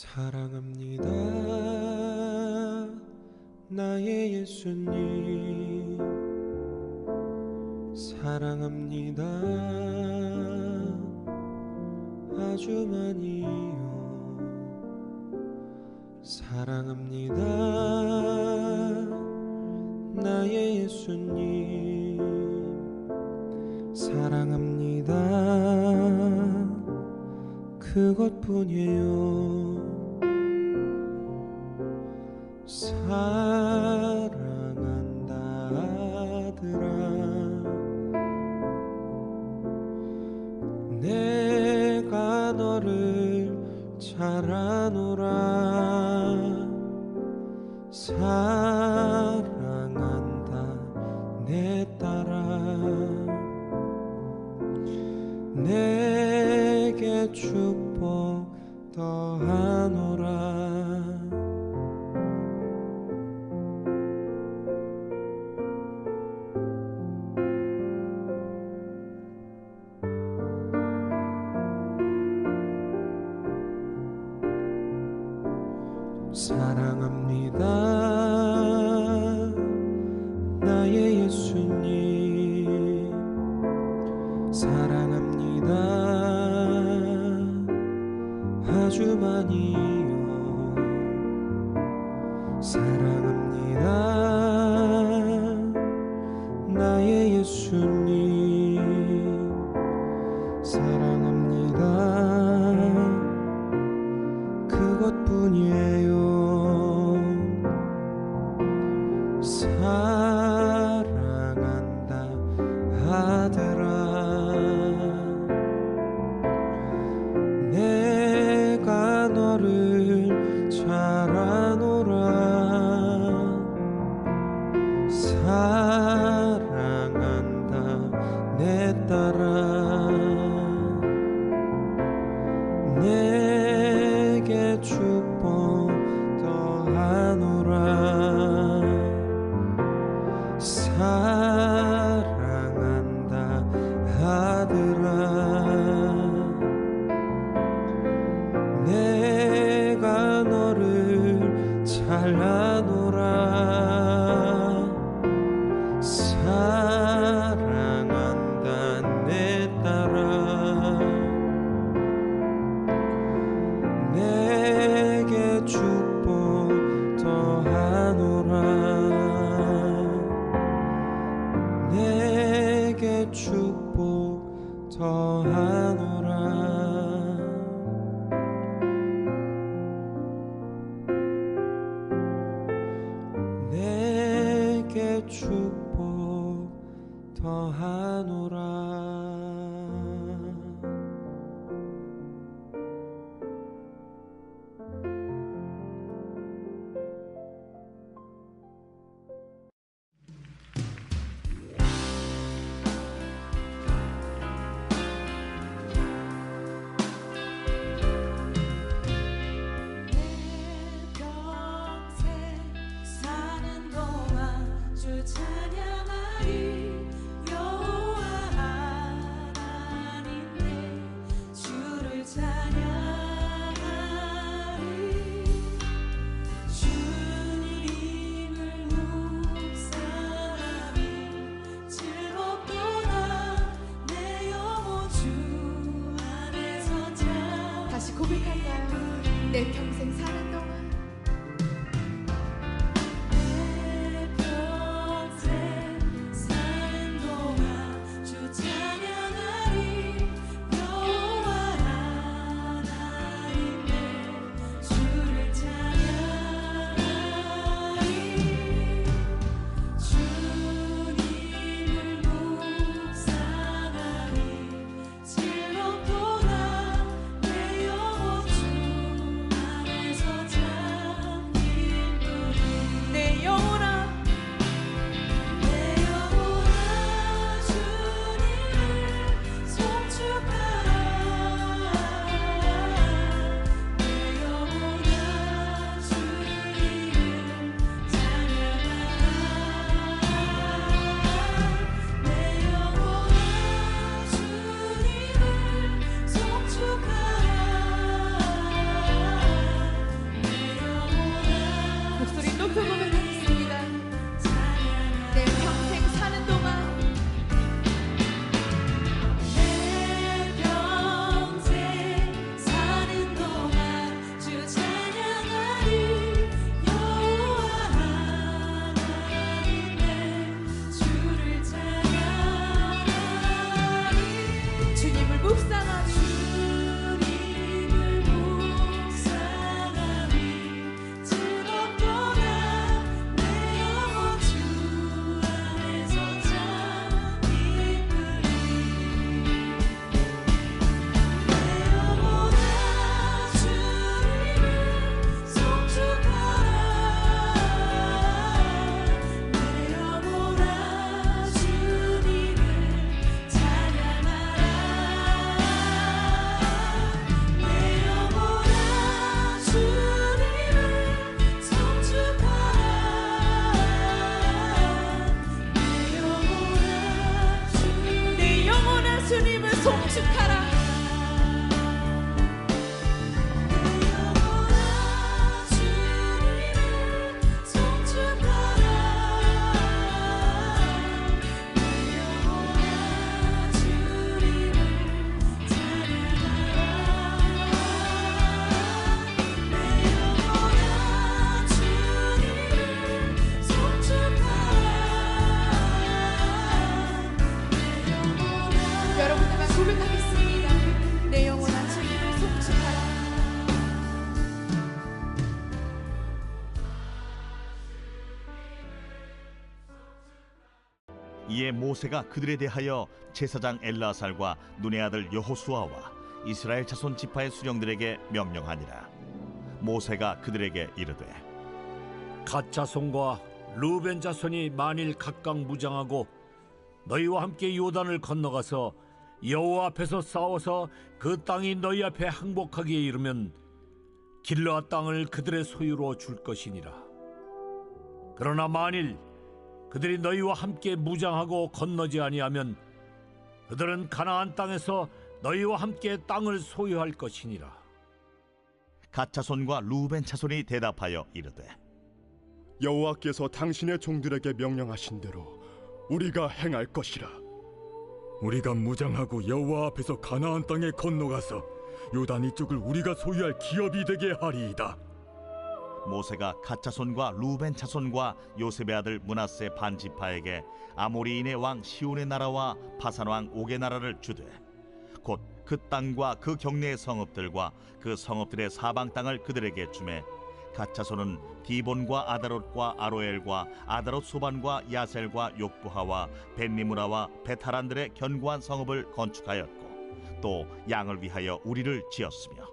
사랑합니다 나의 예수님, 사랑합니다 아주 많이요. 사랑합니다 나의 예수님, 사랑합니다 그것뿐이에요. 사랑한다 아들아, 내가 너를 잘 아노라. 사랑한다 내 딸아, 내게 축복 더하노라. 사랑합니다 나의 예수님, 사랑합니다 아주 많이요. 사랑합니다 나의 예수님, 사랑합니다 그것뿐이에요. 사랑한다 아들아, 내가 너를 잘 아노라. 사랑한다 내 딸아, 내게 축복 더하노라. 사랑한다 아들아, 내가 너를 잘 아노라. 사랑한다 내 딸아, 내게 축복 더하노라. 내게 축복 더하노라. 내게 축복 더하노라. 찬양하리 여호와 이에 모세가 그들에 대하여 제사장 엘르아살과 눈의 아들 여호수아와 이스라엘 자손 지파의 수령들에게 명령하니라. 모세가 그들에게 이르되 갓 자손과 루벤 자손이 만일 각각 무장하고 너희와 함께 요단을 건너가서 여호와 앞에서 싸워서 그 땅이 너희 앞에 항복하기에 이르면 길르앗 땅을 그들의 소유로 줄 것이니라. 그러나 만일 그들이 너희와 함께 무장하고 건너지 아니하면 그들은 가나안 땅에서 너희와 함께 땅을 소유할 것이니라. 갓 자손과 루벤 자손이 대답하여 이르되 여호와께서 당신의 종들에게 명령하신 대로 우리가 행할 것이라. 우리가 무장하고 여호와 앞에서 가나안 땅에 건너가서 요단 이쪽을 우리가 소유할 기업이 되게 하리이다. 모세가 갓 자손과 루벤 자손과 요셉의 아들 므낫세 반지파에게 아모리인의 왕 시온의 나라와 바산 왕 옥의 나라를 주되 곧 그 땅과 그 경내의 성읍들과 그 성읍들의 사방 땅을 그들에게 주매 갓 자손은 디본과 아다롯과 아로엘과 아다롯 소반과 야셀과 욕부하와 벤니무라와 베타란들의 견고한 성읍을 건축하였고 또 양을 위하여 우리를 지었으며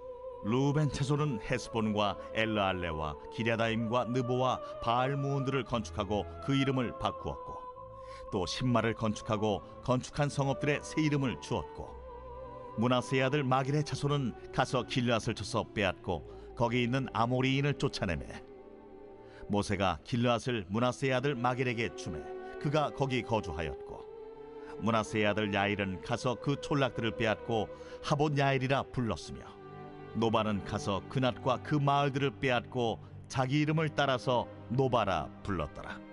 루벤 자손은 헤스본과 엘르알레와 기랴다임과 느보와 바알무온들을 건축하고 그 이름을 바꾸었고 또 신마를 건축하고 건축한 성읍들의 새 이름을 주었고 므낫세의 아들 마길의 자손은 가서 길르앗을 쳐서 빼앗고 거기 있는 아모리인을 쫓아내매 모세가 길르앗을 므낫세의 아들 마길에게 주매 그가 거기 거주하였고 므낫세의 아들 야일은 가서 그 촌락들을 빼앗고 하봇 야일이라 불렀으며 노바는 가서 그낫과 그 마을들을 빼앗고 자기 이름을 따라서 노바라 불렀더라.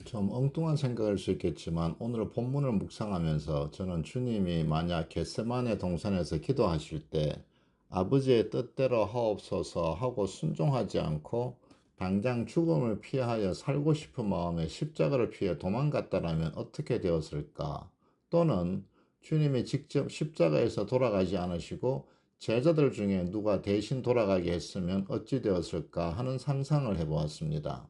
좀 엉뚱한 생각일 수 있겠지만 오늘 본문을 묵상하면서 저는 주님이 만약 겟세마네 동산에서 기도하실 때 아버지의 뜻대로 하옵소서 하고 순종하지 않고 당장 죽음을 피하여 살고 싶은 마음에 십자가를 피해 도망갔다라면 어떻게 되었을까? 또는 주님이 직접 십자가에서 돌아가지 않으시고 제자들 중에 누가 대신 돌아가게 했으면 어찌 되었을까 하는 상상을 해보았습니다.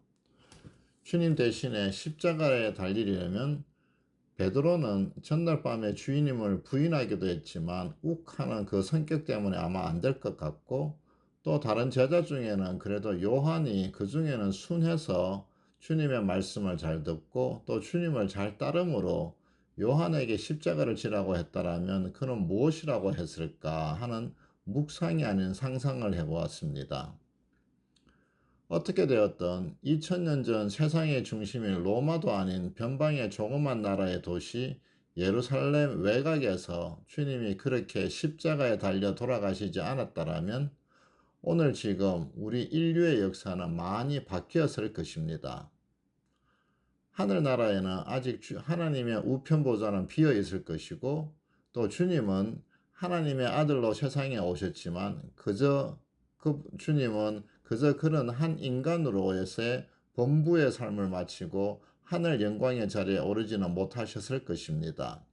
주님 대신에 십자가에 달리려면 베드로는 전날 밤에 주님을 부인하기도 했지만 욱하는 그 성격 때문에 아마 안 될 것 같고 또 다른 제자 중에는 그래도 요한이 그 중에는 순해서 주님의 말씀을 잘 듣고 또 주님을 잘 따름으로 요한에게 십자가를 지라고 했다라면 그는 무엇이라고 했을까 하는 묵상이 아닌 상상을 해보았습니다. 어떻게 되었든 2000년 전 세상의 중심인 로마도 아닌 변방의 조그만 나라의 도시 예루살렘 외곽에서 주님이 그렇게 십자가에 달려 돌아가시지 않았다라면 오늘 지금 우리 인류의 역사는 많이 바뀌었을 것입니다. 하늘나라에는 아직 하나님의 우편 보좌는 비어 있을 것이고 또 주님은 하나님의 아들로 세상에 오셨지만 주님은 그저 그런 한 인간으로서의 범부의 삶을 마치고 하늘 영광의 자리에 오르지는 못하셨을 것입니다.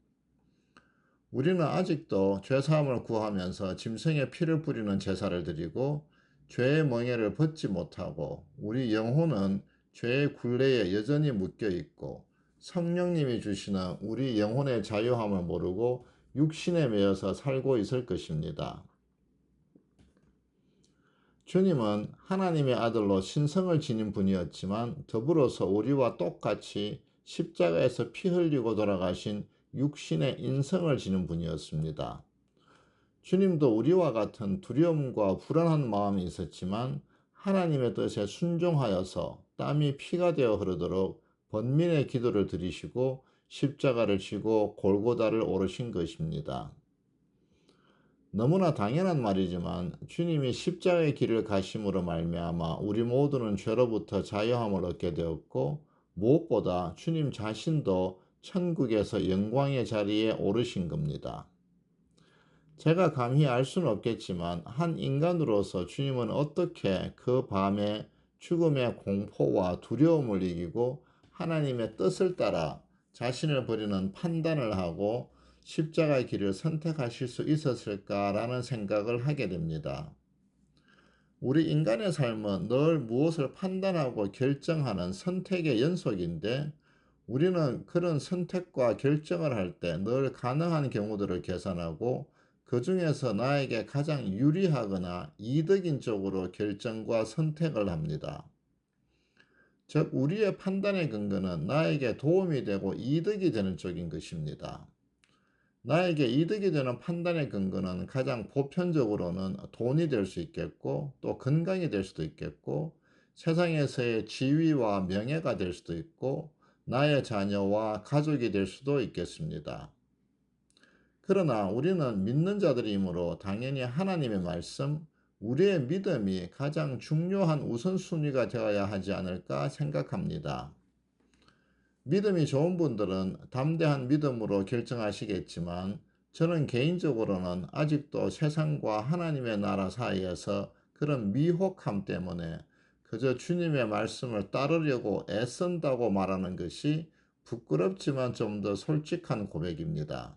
우리는 아직도 죄사함을 구하면서 짐승의 피를 뿌리는 제사를 드리고 죄의 멍에를 벗지 못하고 우리 영혼은 죄의 굴레에 여전히 묶여 있고 성령님이 주시는 우리 영혼의 자유함을 모르고 육신에 매여서 살고 있을 것입니다. 주님은 하나님의 아들로 신성을 지닌 분이었지만 더불어서 우리와 똑같이 십자가에서 피 흘리고 돌아가신 육신의 인성을 지닌 분이었습니다. 주님도 우리와 같은 두려움과 불안한 마음이 있었지만 하나님의 뜻에 순종하여서 땀이 피가 되어 흐르도록 번민의 기도를 드리시고 십자가를 지고 골고다를 오르신 것입니다. 너무나 당연한 말이지만 주님이 십자가의 길을 가심으로 말미암아 우리 모두는 죄로부터 자유함을 얻게 되었고 무엇보다 주님 자신도 천국에서 영광의 자리에 오르신 겁니다. 제가 감히 알 수는 없겠지만 한 인간으로서 주님은 어떻게 그 밤에 죽음의 공포와 두려움을 이기고 하나님의 뜻을 따라 자신을 버리는 판단을 하고 십자가의 길을 선택하실 수 있었을까라는 생각을 하게 됩니다. 우리 인간의 삶은 늘 무엇을 판단하고 결정하는 선택의 연속인데 우리는 그런 선택과 결정을 할 때 늘 가능한 경우들을 계산하고 그 중에서 나에게 가장 유리하거나 이득인 쪽으로 결정과 선택을 합니다. 즉, 우리의 판단의 근거는 나에게 도움이 되고 이득이 되는 쪽인 것입니다. 나에게 이득이 되는 판단의 근거는 가장 보편적으로는 돈이 될 수 있겠고 또 건강이 될 수도 있겠고 세상에서의 지위와 명예가 될 수도 있고 나의 자녀와 가족이 될 수도 있겠습니다. 그러나 우리는 믿는 자들이므로 당연히 하나님의 말씀, 우리의 믿음이 가장 중요한 우선순위가 되어야 하지 않을까 생각합니다. 믿음이 좋은 분들은 담대한 믿음으로 결정하시겠지만 저는 개인적으로는 아직도 세상과 하나님의 나라 사이에서 그런 미혹함 때문에 그저 주님의 말씀을 따르려고 애쓴다고 말하는 것이 부끄럽지만 좀 더 솔직한 고백입니다.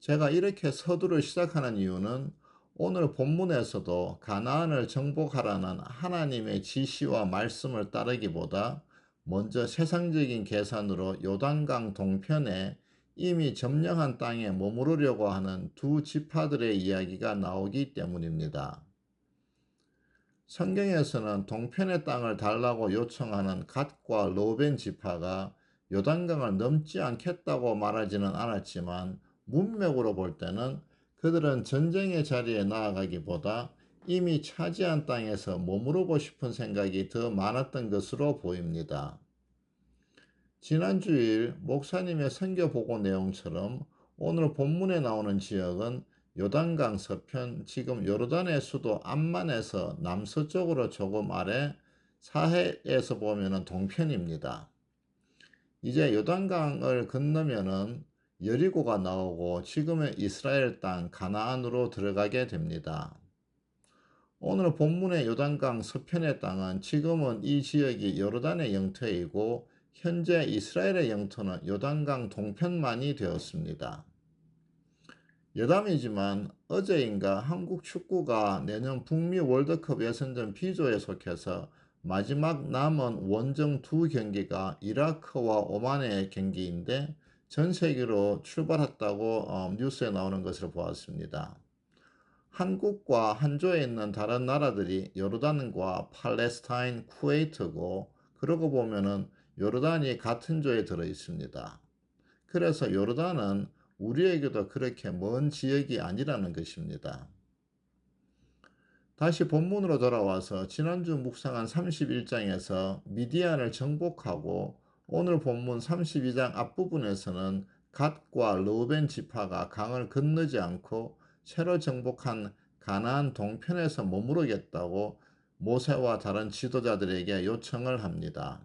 제가 이렇게 서두를 시작하는 이유는 오늘 본문에서도 가나안을 정복하라는 하나님의 지시와 말씀을 따르기보다 먼저 세상적인 계산으로 요단강 동편에 이미 점령한 땅에 머무르려고 하는 두 지파들의 이야기가 나오기 때문입니다. 성경에서는 동편의 땅을 달라고 요청하는 갓과 로벤 지파가 요단강을 넘지 않겠다고 말하지는 않았지만 문맥으로 볼 때는 그들은 전쟁의 자리에 나아가기보다 이미 차지한 땅에서 머무르고 싶은 생각이 더 많았던 것으로 보입니다. 지난 주일 목사님의 선교 보고 내용처럼 오늘 본문에 나오는 지역은 요단강 서편, 지금 요르단의 수도 암만에서 남서쪽으로 조금 아래 사해에서 보면 동편입니다. 이제 요단강을 건너면은 여리고가 나오고 지금의 이스라엘 땅 가나안으로 들어가게 됩니다. 오늘 본문의 요단강 서편의 땅은 지금은 이 지역이 요르단의 영토이고 현재 이스라엘의 영토는 요단강 동편만이 되었습니다. 여담이지만 어제인가 한국 축구가 내년 북미 월드컵 예선전 B조에 속해서 마지막 남은 원정 두 경기가 이라크와 오만의 경기인데 전 세계로 출발했다고 뉴스에 나오는 것을 보았습니다. 한국과 한 조에 있는 다른 나라들이 요르단과 팔레스타인, 쿠웨이트고 그러고 보면은 요르단이 같은 조에 들어 있습니다. 그래서 요르단은 우리에게도 그렇게 먼 지역이 아니라는 것입니다. 다시 본문으로 돌아와서 지난주 묵상한 31장에서 미디안을 정복하고 오늘 본문 32장 앞부분에서는 갓과 르우벤 지파가 강을 건너지 않고 새로 정복한 가나안 동편에서 머무르겠다고 모세와 다른 지도자들에게 요청을 합니다.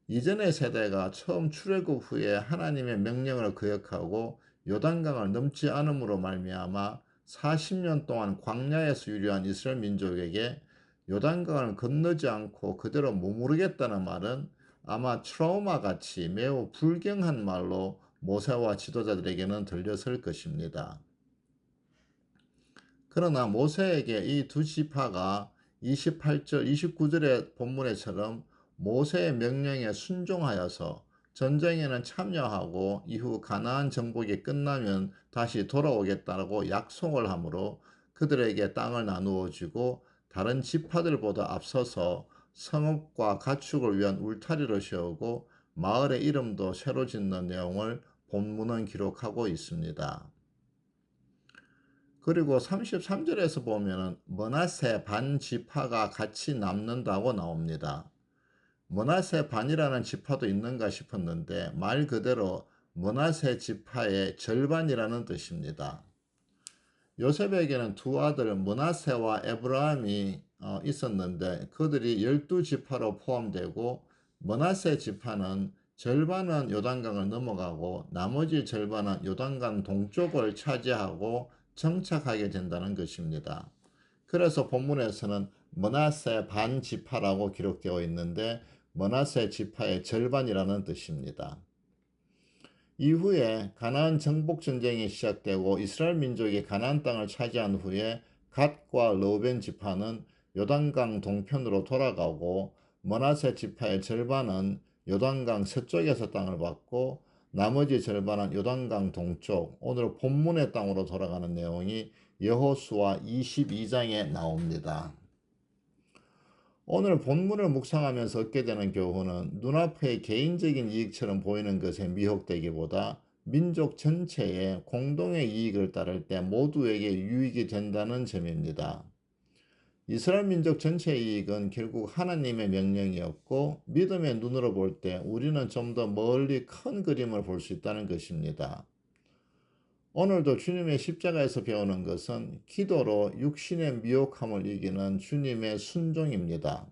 이전의 세대가 처음 출애굽 후에 하나님의 명령을 거역하고 요단강을 넘지 않음으로 말미암아 40년 동안 광야에서 유리한 이스라엘 민족에게 요단강을 건너지 않고 그대로 머무르겠다는 말은 아마 트라우마 같이 매우 불경한 말로 모세와 지도자들에게는 들렸을 것입니다. 그러나 모세에게 이 두 지파가 28절, 29절의 본문에처럼 모세의 명령에 순종하여서 전쟁에는 참여하고 이후 가나안 정복이 끝나면 다시 돌아오겠다고 약속을 하므로 그들에게 땅을 나누어 주고 다른 지파들보다 앞서서 성읍과 가축을 위한 울타리를 세우고 마을의 이름도 새로 짓는 내용을 본문은 기록하고 있습니다. 그리고 33절에서 보면 므낫세 반 지파가 같이 남는다고 나옵니다. 므낫세 반이라는 지파도 있는가 싶었는데 말 그대로 므낫세 지파의 절반이라는 뜻입니다. 요셉에게는 두 아들 므낫세와 에브라임이 있었는데 그들이 12지파로 포함되고 므낫세 지파는 절반은 요단강을 넘어가고 나머지 절반은 요단강 동쪽을 차지하고 정착하게 된다는 것입니다. 그래서 본문에서는 므낫세 반 지파라고 기록되어 있는데 므낫세 지파의 절반이라는 뜻입니다. 이후에 가나안 정복 전쟁이 시작되고 이스라엘 민족이 가나안 땅을 차지한 후에 갓과 르우벤 지파는 요단강 동편으로 돌아가고 므낫세 지파의 절반은 요단강 서쪽에서 땅을 받고 나머지 절반은 요단강 동쪽, 오늘 본문의 땅으로 돌아가는 내용이 여호수아 22장에 나옵니다. 오늘 본문을 묵상하면서 얻게 되는 교훈은 눈앞의 개인적인 이익처럼 보이는 것에 미혹되기보다 민족 전체의 공동의 이익을 따를 때 모두에게 유익이 된다는 점입니다. 이스라엘 민족 전체의 이익은 결국 하나님의 명령이었고 믿음의 눈으로 볼 때 우리는 좀 더 멀리 큰 그림을 볼 수 있다는 것입니다. 오늘도 주님의 십자가에서 배우는 것은 기도로 육신의 미혹함을 이기는 주님의 순종입니다.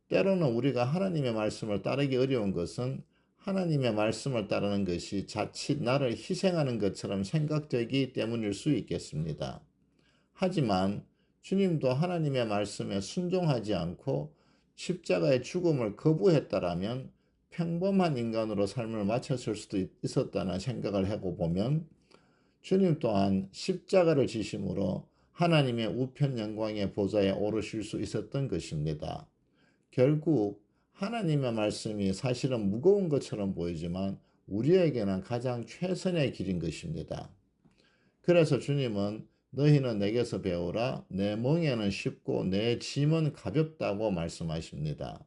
때로는 우리가 하나님의 말씀을 따르기 어려운 것은 하나님의 말씀을 따르는 것이 자칫 나를 희생하는 것처럼 생각되기 때문일 수 있겠습니다. 하지만 주님도 하나님의 말씀에 순종하지 않고 십자가의 죽음을 거부했다라면 평범한 인간으로 삶을 마쳤을 수도 있었다는 생각을 하고 보면 주님 또한 십자가를 지심으로 하나님의 우편 영광의 보좌에 오르실 수 있었던 것입니다. 결국 하나님의 말씀이 사실은 무거운 것처럼 보이지만 우리에게는 가장 최선의 길인 것입니다. 그래서 주님은 너희는 내게서 배우라 내 멍에는 쉽고 내 짐은 가볍다고 말씀하십니다.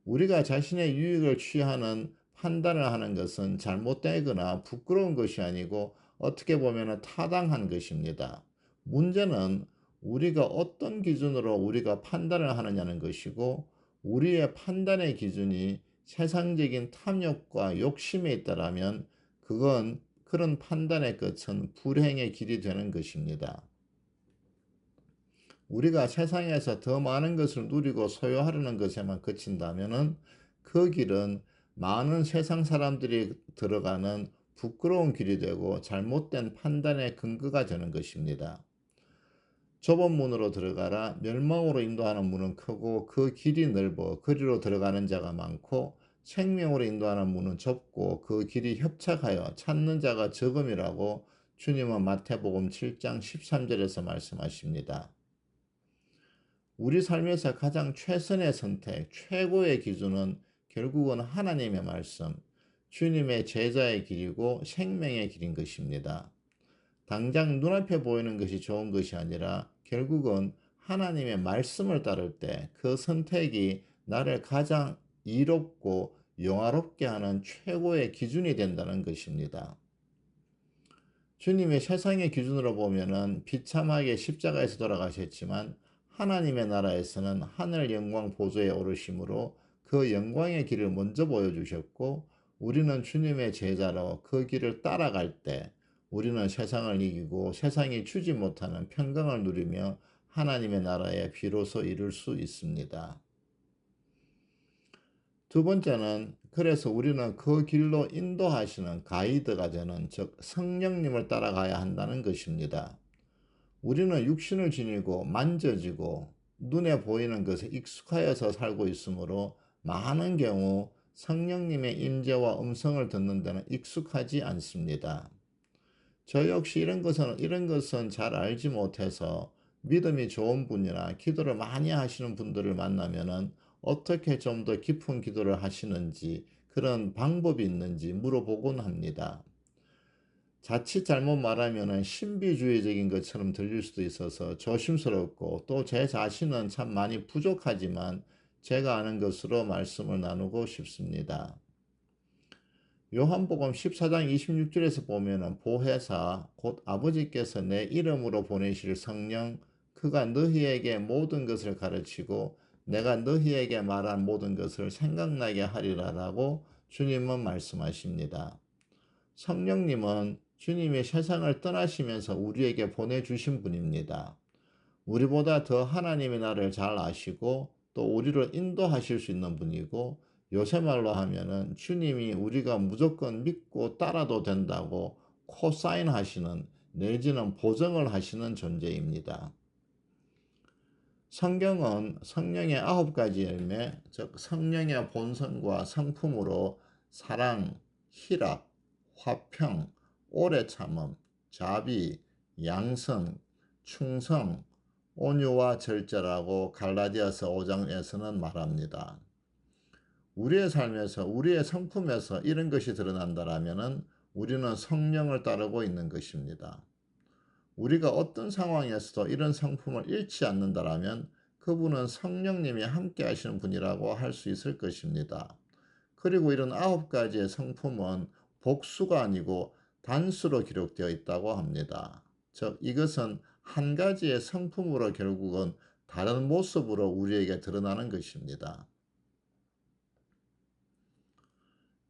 우리가 자신의 유익을 취하는 판단을 하는 것은 잘못되거나 부끄러운 것이 아니고 어떻게 보면 타당한 것입니다. 문제는 우리가 어떤 기준으로 우리가 판단을 하느냐는 것이고 우리의 판단의 기준이 세상적인 탐욕과 욕심에 있다라면 그런 판단의 끝은 불행의 길이 되는 것입니다. 우리가 세상에서 더 많은 것을 누리고 소유하려는 것에만 그친다면 그 길은 많은 세상 사람들이 들어가는 부끄러운 길이 되고 잘못된 판단의 근거가 되는 것입니다. 좁은 문으로 들어가라 멸망으로 인도하는 문은 크고 그 길이 넓어 그리로 들어가는 자가 많고 생명으로 인도하는 문은 좁고 그 길이 협착하여 찾는 자가 적음이라고 주님은 마태복음 7장 13절에서 말씀하십니다. 우리 삶에서 가장 최선의 선택, 최고의 기준은 결국은 하나님의 말씀, 주님의 제자의 길이고 생명의 길인 것입니다. 당장 눈앞에 보이는 것이 좋은 것이 아니라 결국은 하나님의 말씀을 따를 때 그 선택이 나를 가장 이롭고 영화롭게 하는 최고의 기준이 된다는 것입니다. 주님이 세상의 기준으로 보면은 비참하게 십자가에서 돌아가셨지만 하나님의 나라에서는 하늘 영광 보좌에 오르심으로 그 영광의 길을 먼저 보여주셨고 우리는 주님의 제자로 그 길을 따라갈 때 우리는 세상을 이기고 세상이 주지 못하는 평강을 누리며 하나님의 나라에 비로소 이룰 수 있습니다. 두 번째는 그래서 우리는 그 길로 인도하시는 가이드가 되는 즉 성령님을 따라가야 한다는 것입니다. 우리는 육신을 지니고 만져지고 눈에 보이는 것에 익숙하여서 살고 있으므로 많은 경우 성령님의 임재와 음성을 듣는 데는 익숙하지 않습니다. 저 역시 이런 것은 잘 알지 못해서 믿음이 좋은 분이나 기도를 많이 하시는 분들을 만나면은 어떻게 좀 더 깊은 기도를 하시는지 그런 방법이 있는지 물어보곤 합니다. 자칫 잘못 말하면 신비주의적인 것처럼 들릴 수도 있어서 조심스럽고 또 제 자신은 참 많이 부족하지만 제가 아는 것으로 말씀을 나누고 싶습니다. 요한복음 14장 26절에서 보면 보혜사 곧 아버지께서 내 이름으로 보내실 성령 그가 너희에게 모든 것을 가르치고 내가 너희에게 말한 모든 것을 생각나게 하리라라고 주님은 말씀하십니다. 성령님은 주님이 세상을 떠나시면서 우리에게 보내주신 분입니다. 우리보다 더 하나님의 나를 잘 아시고 또 우리를 인도하실 수 있는 분이고 요새 말로 하면은 주님이 우리가 무조건 믿고 따라도 된다고 코사인 하시는 내지는 보증을 하시는 존재입니다. 성경은 성령의 9가지 열매, 즉 성령의 본성과 성품으로 사랑, 희락, 화평, 오래 참음, 자비, 양선, 충성, 온유와 절제라고 갈라디아서 5장에서는 말합니다. 우리의 삶에서, 우리의 성품에서 이런 것이 드러난다라면은 우리는 성령을 따르고 있는 것입니다. 우리가 어떤 상황에서도 이런 성품을 잃지 않는다라면 그분은 성령님이 함께 하시는 분이라고 할 수 있을 것입니다. 그리고 이런 9가지의 성품은 복수가 아니고 단수로 기록되어 있다고 합니다. 즉 이것은 한 가지의 성품으로 결국은 다른 모습으로 우리에게 드러나는 것입니다.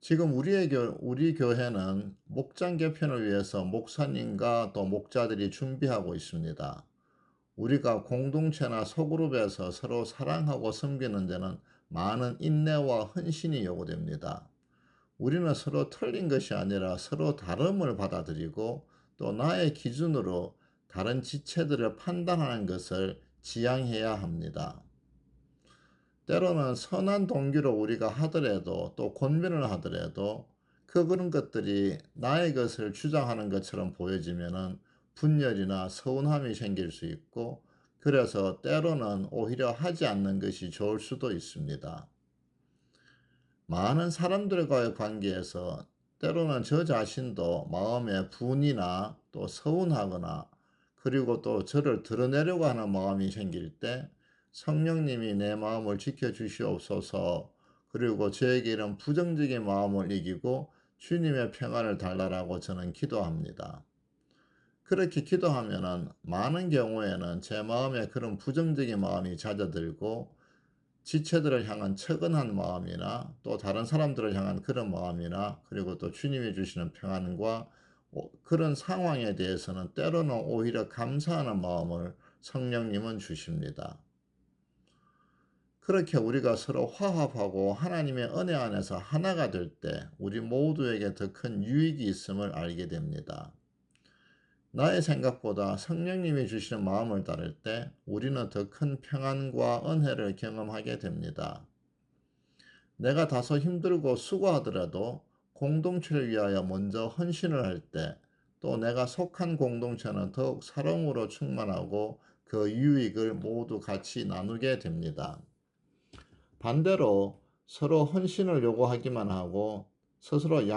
지금 우리 교회는 목장 개편을 위해서 목사님과 또 목자들이 준비하고 있습니다. 우리가 공동체나 소그룹에서 서로 사랑하고 섬기는 데는 많은 인내와 헌신이 요구됩니다. 우리는 서로 틀린 것이 아니라 서로 다름을 받아들이고 또 나의 기준으로 다른 지체들을 판단하는 것을 지향해야 합니다. 때로는 선한 동기로 우리가 하더라도 또 권면을 하더라도 그런 것들이 나의 것을 주장하는 것처럼 보여지면은 분열이나 서운함이 생길 수 있고 그래서 때로는 오히려 하지 않는 것이 좋을 수도 있습니다. 많은 사람들과의 관계에서 때로는 저 자신도 마음에 분이나 또 서운하거나 그리고 또 저를 드러내려고 하는 마음이 생길 때 성령님이 내 마음을 지켜주시옵소서 그리고 저에게 이런 부정적인 마음을 이기고 주님의 평안을 달라라고 저는 기도합니다. 그렇게 기도하면은 많은 경우에는 제 마음에 그런 부정적인 마음이 잦아들고 지체들을 향한 측은한 마음이나 또 다른 사람들을 향한 그런 마음이나 그리고 또 주님이 주시는 평안과 그런 상황에 대해서는 때로는 오히려 감사하는 마음을 성령님은 주십니다. 그렇게 우리가 서로 화합하고 하나님의 은혜 안에서 하나가 될 때 우리 모두에게 더 큰 유익이 있음을 알게 됩니다. 나의 생각보다 성령님이 주시는 마음을 따를 때 우리는 더 큰 평안과 은혜를 경험하게 됩니다. 내가 다소 힘들고 수고하더라도 공동체를 위하여 먼저 헌신을 할 때 또 내가 속한 공동체는 더욱 사랑으로 충만하고 그 유익을 모두 같이 나누게 됩니다. 반대로 서로 헌신을 요구하기만 하고 스스로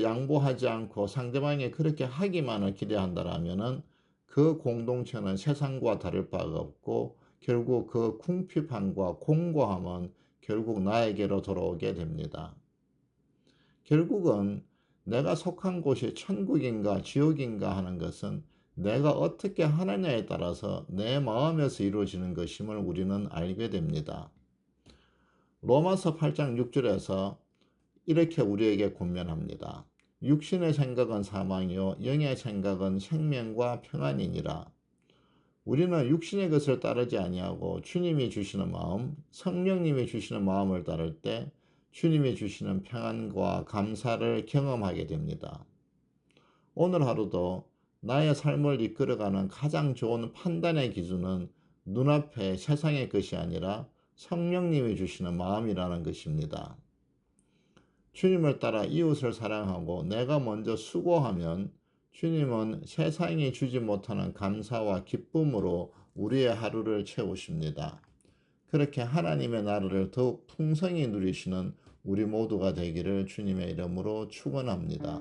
양보하지 않고 상대방이 그렇게 하기만을 기대한다라면은 그 공동체는 세상과 다를 바가 없고 결국 그 궁핍함과 공고함은 결국 나에게로 돌아오게 됩니다. 결국은 내가 속한 곳이 천국인가 지옥인가 하는 것은 내가 어떻게 하느냐에 따라서 내 마음에서 이루어지는 것임을 우리는 알게 됩니다. 로마서 8장 6절에서 이렇게 우리에게 권면합니다. 육신의 생각은 사망이요 영의 생각은 생명과 평안이니라. 우리는 육신의 것을 따르지 아니하고 주님이 주시는 마음, 성령님이 주시는 마음을 따를 때 주님이 주시는 평안과 감사를 경험하게 됩니다. 오늘 하루도 나의 삶을 이끌어가는 가장 좋은 판단의 기준은 눈앞의 세상의 것이 아니라 성령님이 주시는 마음이라는 것입니다. 주님을 따라 이웃을 사랑하고 내가 먼저 수고하면 주님은 세상이 주지 못하는 감사와 기쁨으로 우리의 하루를 채우십니다. 그렇게 하나님의 나라를 더욱 풍성히 누리시는 우리 모두가 되기를 주님의 이름으로 축원합니다.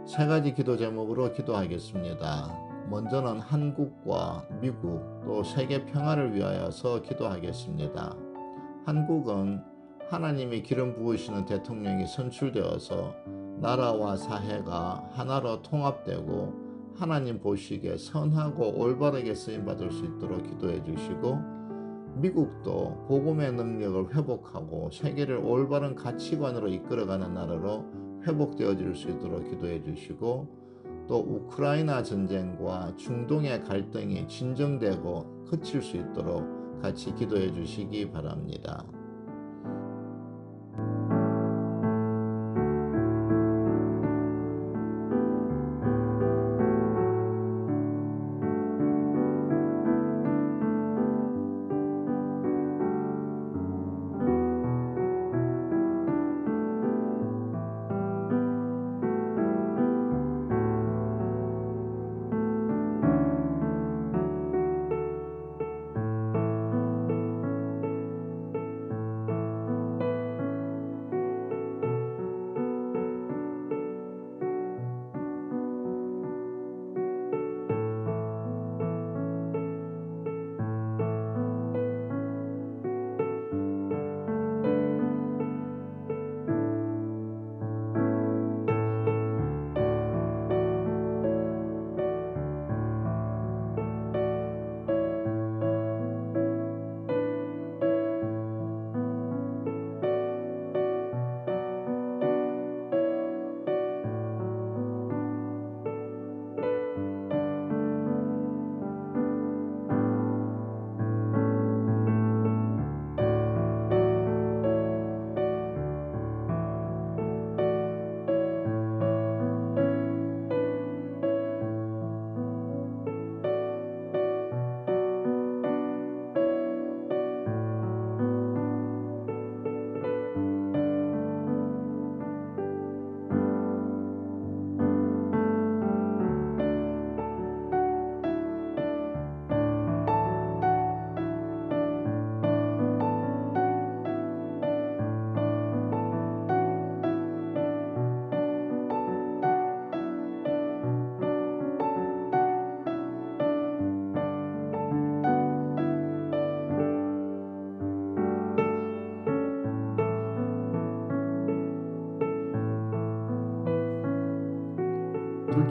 세 가지 기도 제목으로 기도하겠습니다. 먼저는 한국과 미국 또 세계 평화를 위하여서 기도하겠습니다. 한국은 하나님이 기름 부으시는 대통령이 선출되어서 나라와 사회가 하나로 통합되고 하나님 보시기에 선하고 올바르게 쓰임받을 수 있도록 기도해 주시고 미국도 복음의 능력을 회복하고 세계를 올바른 가치관으로 이끌어가는 나라로 회복되어질 수 있도록 기도해 주시고 또 우크라이나 전쟁과 중동의 갈등이 진정되고 그칠 수 있도록 같이 기도해 주시기 바랍니다.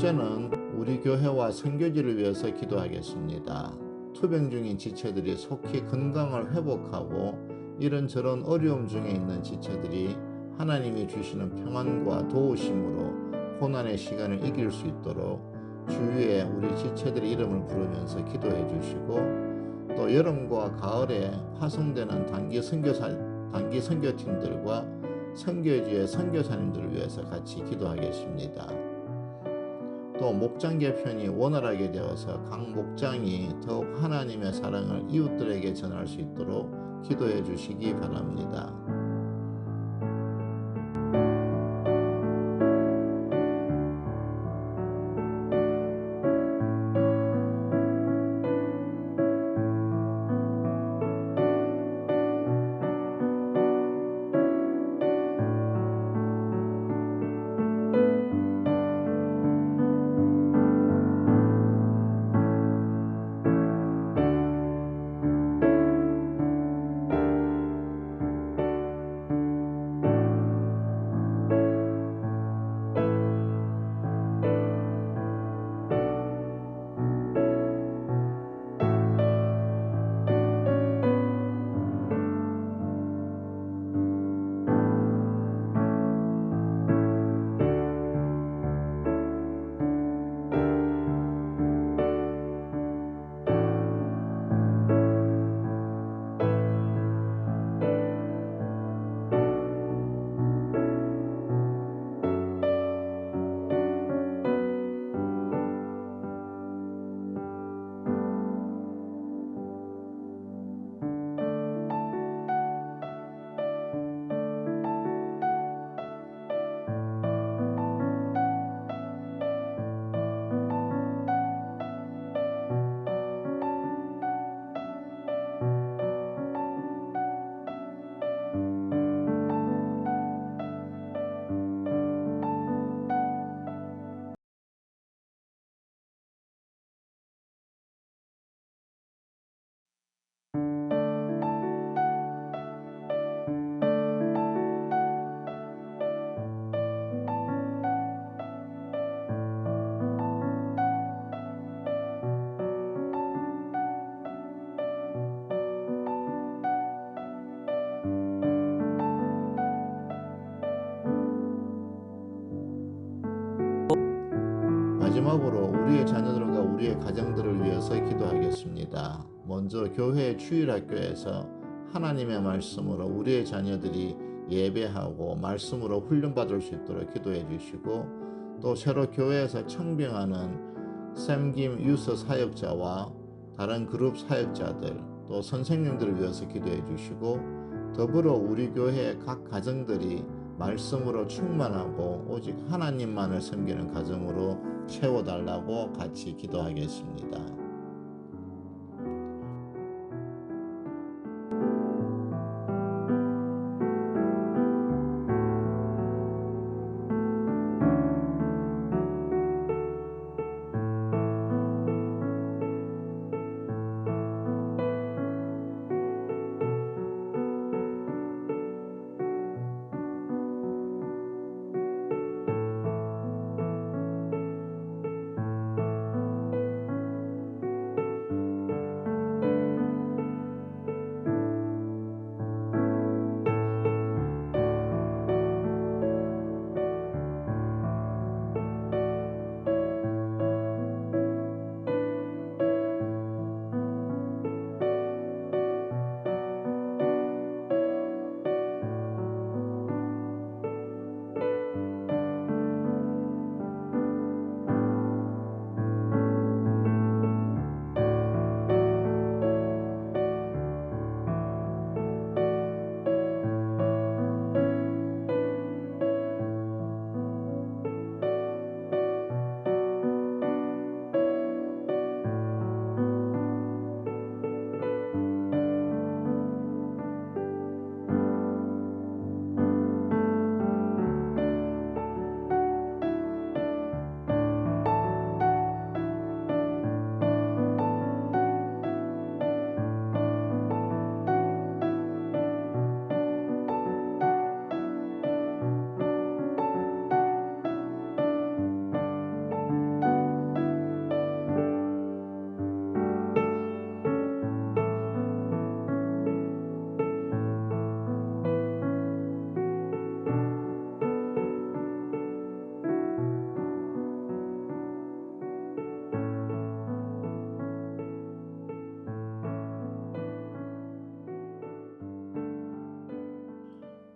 둘째는 우리 교회와 선교지를 위해서 기도하겠습니다. 투병 중인 지체들이 속히 건강을 회복하고 이런저런 어려움 중에 있는 지체들이 하나님이 주시는 평안과 도우심으로 고난의 시간을 이길 수 있도록 주위에 우리 지체들의 이름을 부르면서 기도해 주시고, 또 여름과 가을에 파송되는 단기 선교팀들과 선교지의 선교사님들을 위해서 같이 기도하겠습니다. 또 목장 개편이 원활하게 되어서 각 목장이 더욱 하나님의 사랑을 이웃들에게 전할 수 있도록 기도해 주시기 바랍니다. 마지막으로 우리의 자녀들과 우리의 가정들을 위해서 기도하겠습니다. 먼저 교회 주일학교에서 하나님의 말씀으로 우리의 자녀들이 예배하고 말씀으로 훈련받을 수 있도록 기도해 주시고, 또 새로 교회에서 청빙하는 샘김 유서 사역자와 다른 그룹 사역자들, 또 선생님들을 위해서 기도해 주시고, 더불어 우리 교회의 각 가정들이 말씀으로 충만하고 오직 하나님만을 섬기는 가정으로 채워달라고 같이 기도하겠습니다.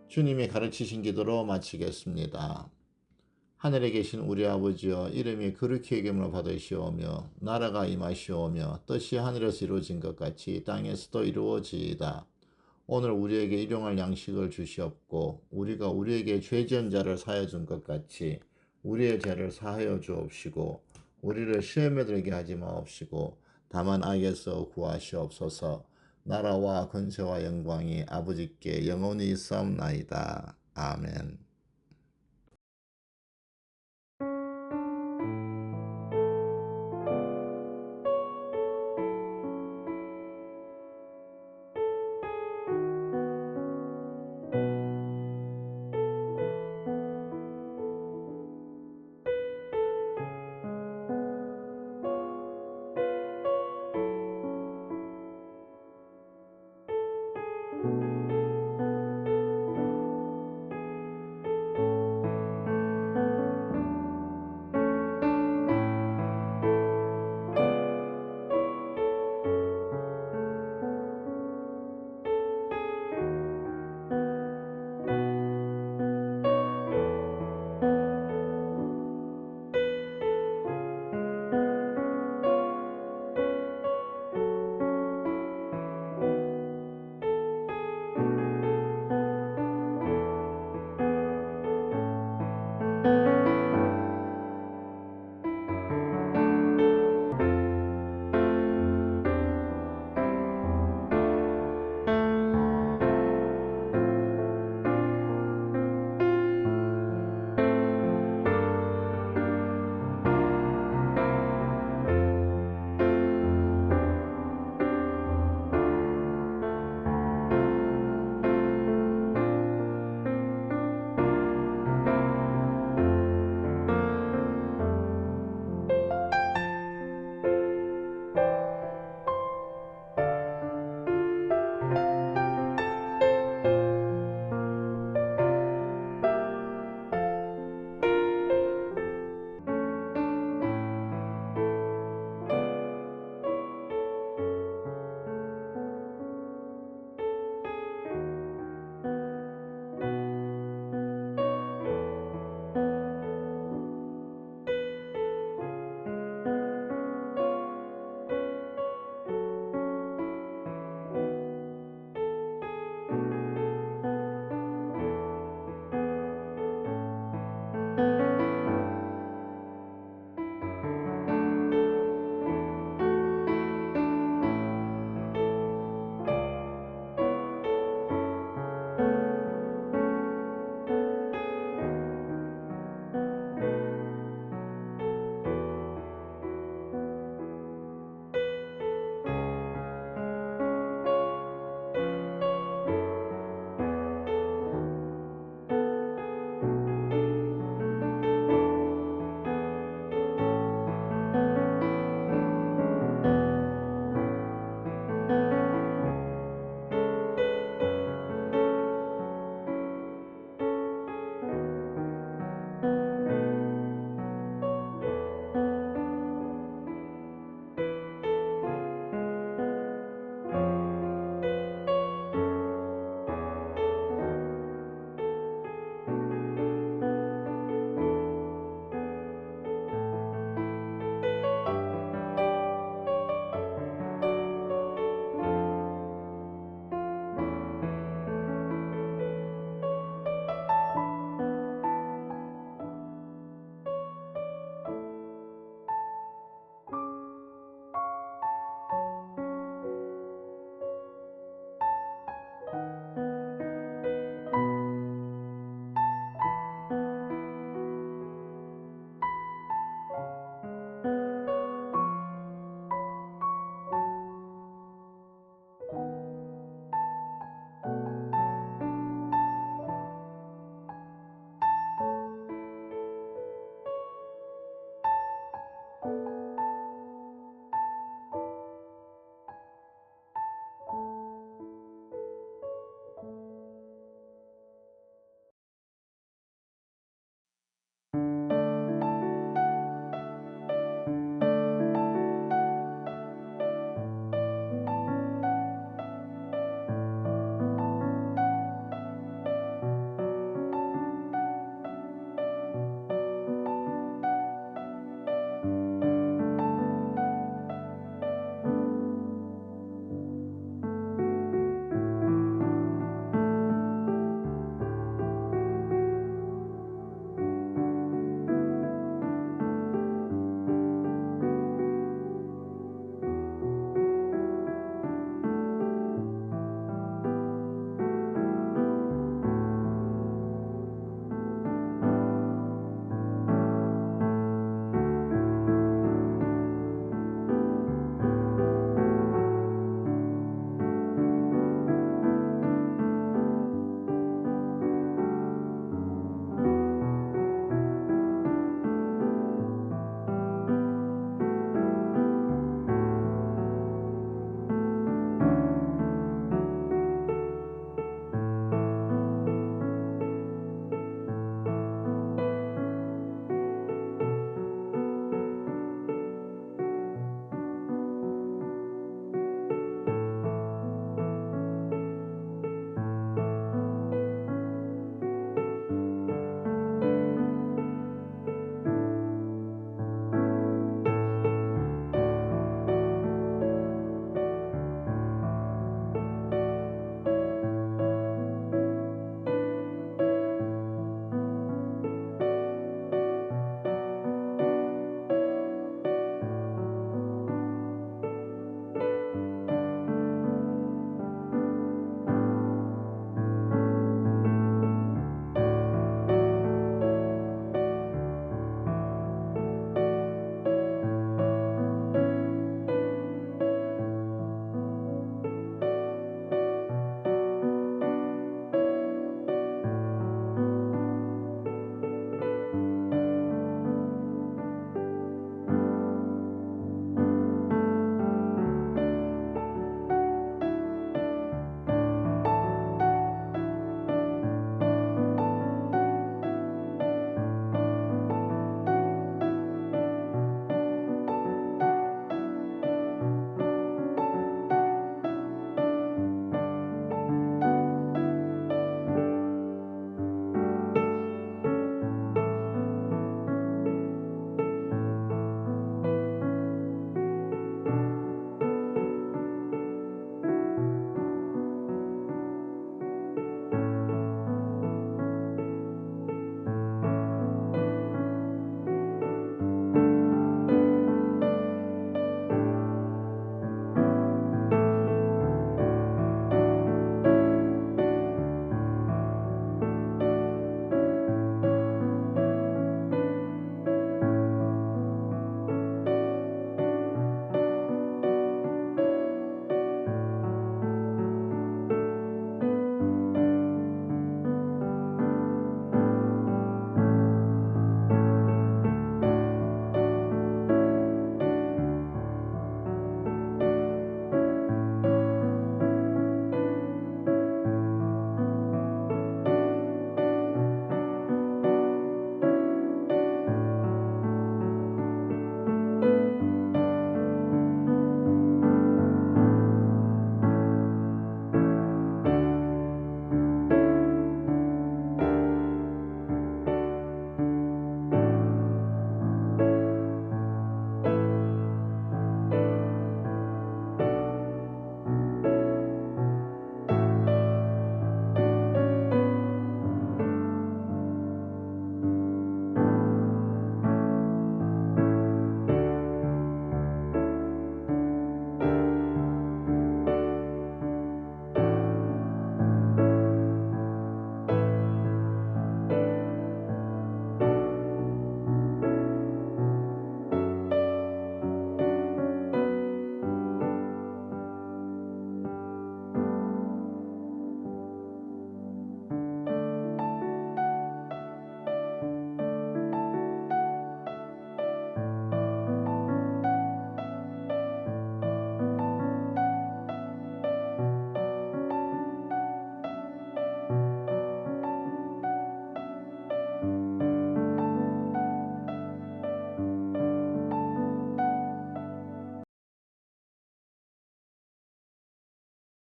주님이 가르치신 기도로 마치겠습니다. 하늘에 계신 우리 아버지여, 이름이 거룩히 여김을 받으시오며 나라가 임하시오며 뜻이 하늘에서 이루어진 것 같이 땅에서도 이루어지이다. 오늘 우리에게 일용할 양식을 주시옵고 우리가 우리에게 죄 지은 자를 사하여 준 것 같이 우리의 죄를 사하여 주옵시고 우리를 시험에 들게 하지 마옵시고 다만 악에서 구하시옵소서. 나라와 권세와 영광이 아버지께 영원히 있사옵나이다. 아멘.